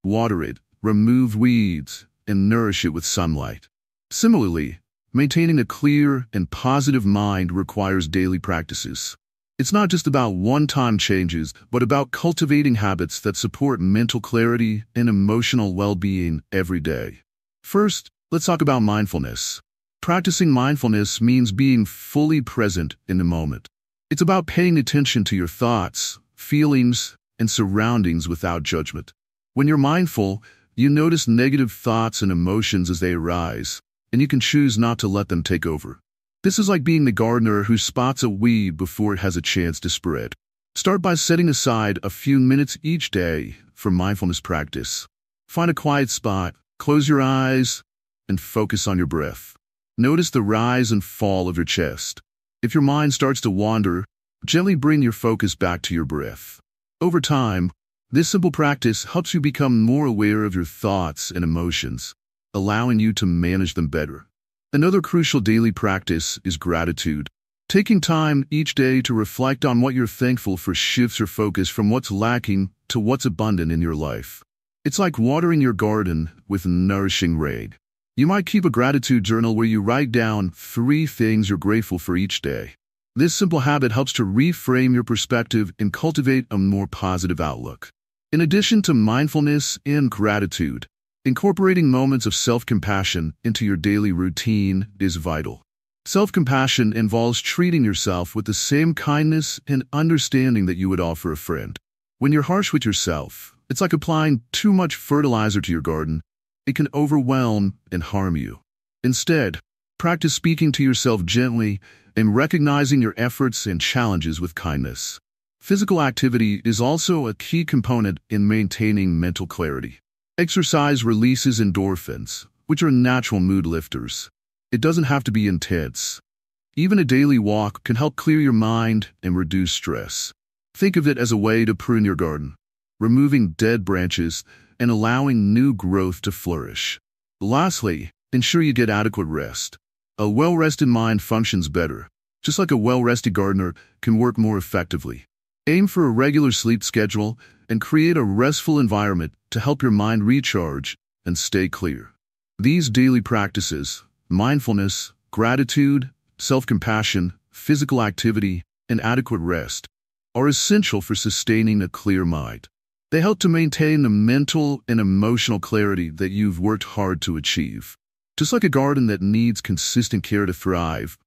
Water it, remove weeds, and nourish it with sunlight. Similarly, maintaining a clear and positive mind requires daily practices. It's not just about one-time changes, but about cultivating habits that support mental clarity and emotional well-being every day. First, let's talk about mindfulness. Practicing mindfulness means being fully present in the moment. It's about paying attention to your thoughts, feelings, and surroundings without judgment. When you're mindful, you notice negative thoughts and emotions as they arise, and you can choose not to let them take over. This is like being the gardener who spots a weed before it has a chance to spread. Start by setting aside a few minutes each day for mindfulness practice. Find a quiet spot, close your eyes, and focus on your breath. Notice the rise and fall of your chest. If your mind starts to wander, gently bring your focus back to your breath. Over time, this simple practice helps you become more aware of your thoughts and emotions, allowing you to manage them better. Another crucial daily practice is gratitude. Taking time each day to reflect on what you're thankful for shifts your focus from what's lacking to what's abundant in your life. It's like watering your garden with nourishing rain. You might keep a gratitude journal where you write down 3 things you're grateful for each day. This simple habit helps to reframe your perspective and cultivate a more positive outlook. In addition to mindfulness and gratitude, incorporating moments of self-compassion into your daily routine is vital. Self-compassion involves treating yourself with the same kindness and understanding that you would offer a friend. When you're harsh with yourself, it's like applying too much fertilizer to your garden. It can overwhelm and harm you. Instead, practice speaking to yourself gently and recognizing your efforts and challenges with kindness. Physical activity is also a key component in maintaining mental clarity. Exercise releases endorphins, which are natural mood lifters. It doesn't have to be intense. Even a daily walk can help clear your mind and reduce stress. Think of it as a way to prune your garden, removing dead branches and allowing new growth to flourish. Lastly, ensure you get adequate rest. A well-rested mind functions better, just like a well-rested gardener can work more effectively. Aim for a regular sleep schedule and create a restful environment to help your mind recharge and stay clear. These daily practices, mindfulness, gratitude, self-compassion, physical activity, and adequate rest, are essential for sustaining a clear mind. They help to maintain the mental and emotional clarity that you've worked hard to achieve. Just like a garden that needs consistent care to thrive,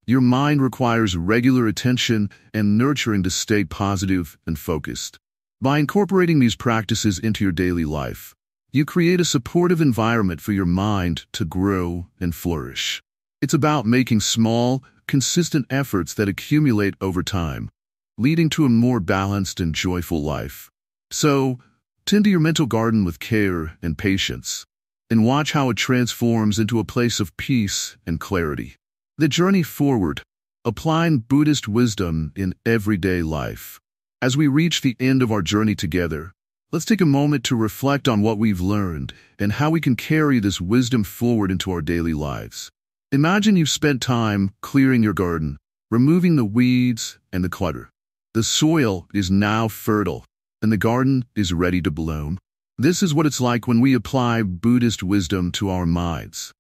your mind requires regular attention and nurturing to stay positive and focused. By incorporating these practices into your daily life, you create a supportive environment for your mind to grow and flourish. It's about making small, consistent efforts that accumulate over time, leading to a more balanced and joyful life. So, tend to your mental garden with care and patience, and watch how it transforms into a place of peace and clarity. The journey forward, applying Buddhist wisdom in everyday life. As we reach the end of our journey together, let's take a moment to reflect on what we've learned and how we can carry this wisdom forward into our daily lives. Imagine you've spent time clearing your garden, removing the weeds and the clutter. The soil is now fertile, and the garden is ready to bloom. This is what it's like when we apply Buddhist wisdom to our minds.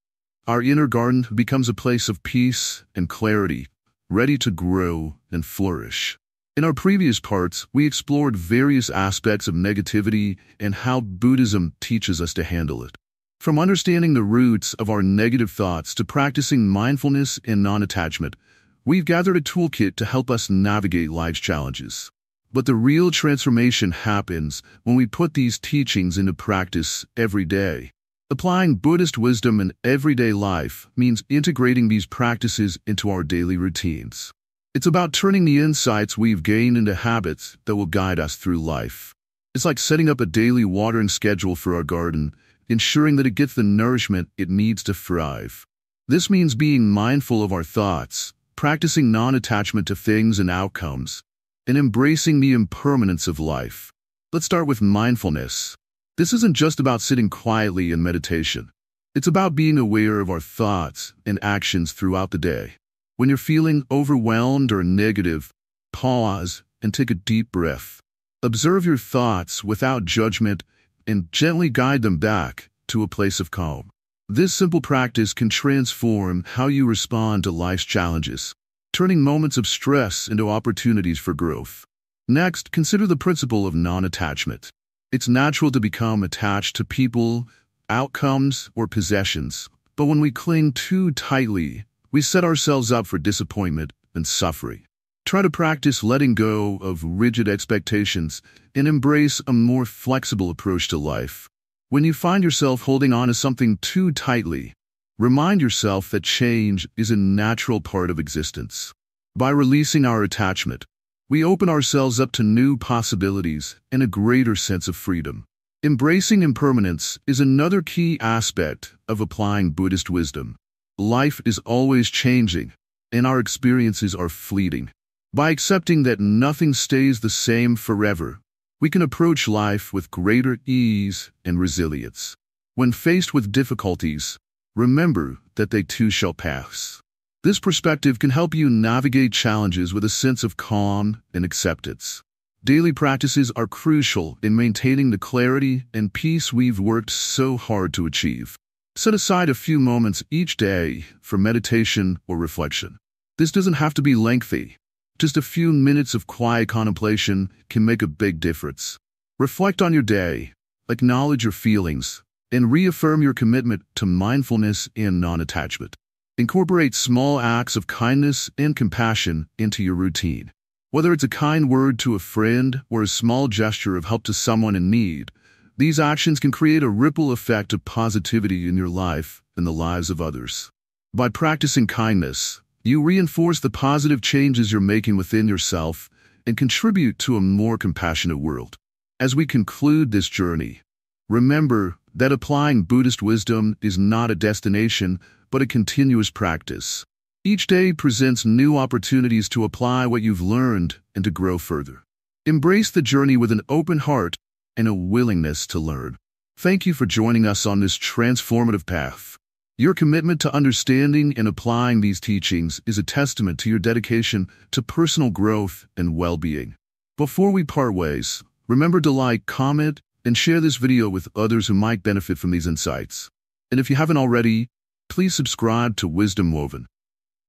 Our inner garden becomes a place of peace and clarity, ready to grow and flourish. In our previous parts, we explored various aspects of negativity and how Buddhism teaches us to handle it. From understanding the roots of our negative thoughts to practicing mindfulness and non-attachment, we've gathered a toolkit to help us navigate life's challenges. But the real transformation happens when we put these teachings into practice every day. Applying Buddhist wisdom in everyday life means integrating these practices into our daily routines. It's about turning the insights we've gained into habits that will guide us through life. It's like setting up a daily watering schedule for our garden, ensuring that it gets the nourishment it needs to thrive. This means being mindful of our thoughts, practicing non-attachment to things and outcomes, and embracing the impermanence of life. Let's start with mindfulness. This isn't just about sitting quietly in meditation. It's about being aware of our thoughts and actions throughout the day. When you're feeling overwhelmed or negative, pause and take a deep breath. Observe your thoughts without judgment and gently guide them back to a place of calm. This simple practice can transform how you respond to life's challenges, turning moments of stress into opportunities for growth. Next, consider the principle of non-attachment. It's natural to become attached to people, outcomes, or possessions, but when we cling too tightly, we set ourselves up for disappointment and suffering. Try to practice letting go of rigid expectations and embrace a more flexible approach to life. When you find yourself holding on to something too tightly, remind yourself that change is a natural part of existence. By releasing our attachment, we open ourselves up to new possibilities and a greater sense of freedom. Embracing impermanence is another key aspect of applying Buddhist wisdom. Life is always changing, and our experiences are fleeting. By accepting that nothing stays the same forever, we can approach life with greater ease and resilience. When faced with difficulties, remember that they too shall pass. This perspective can help you navigate challenges with a sense of calm and acceptance. Daily practices are crucial in maintaining the clarity and peace we've worked so hard to achieve. Set aside a few moments each day for meditation or reflection. This doesn't have to be lengthy. Just a few minutes of quiet contemplation can make a big difference. Reflect on your day, acknowledge your feelings, and reaffirm your commitment to mindfulness and non-attachment. Incorporate small acts of kindness and compassion into your routine. Whether it's a kind word to a friend or a small gesture of help to someone in need, these actions can create a ripple effect of positivity in your life and the lives of others. By practicing kindness, you reinforce the positive changes you're making within yourself and contribute to a more compassionate world. As we conclude this journey, remember that applying Buddhist wisdom is not a destination, but a continuous practice. Each day presents new opportunities to apply what you've learned and to grow further. Embrace the journey with an open heart and a willingness to learn. Thank you for joining us on this transformative path. Your commitment to understanding and applying these teachings is a testament to your dedication to personal growth and well-being. Before we part ways, remember to like, comment, and share this video with others who might benefit from these insights. And if you haven't already, please subscribe to Wisdom Woven.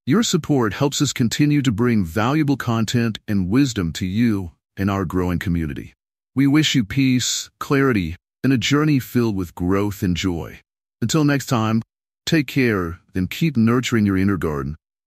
Your support helps us continue to bring valuable content and wisdom to you and our growing community. We wish you peace, clarity, and a journey filled with growth and joy. Until next time, take care and keep nurturing your inner garden.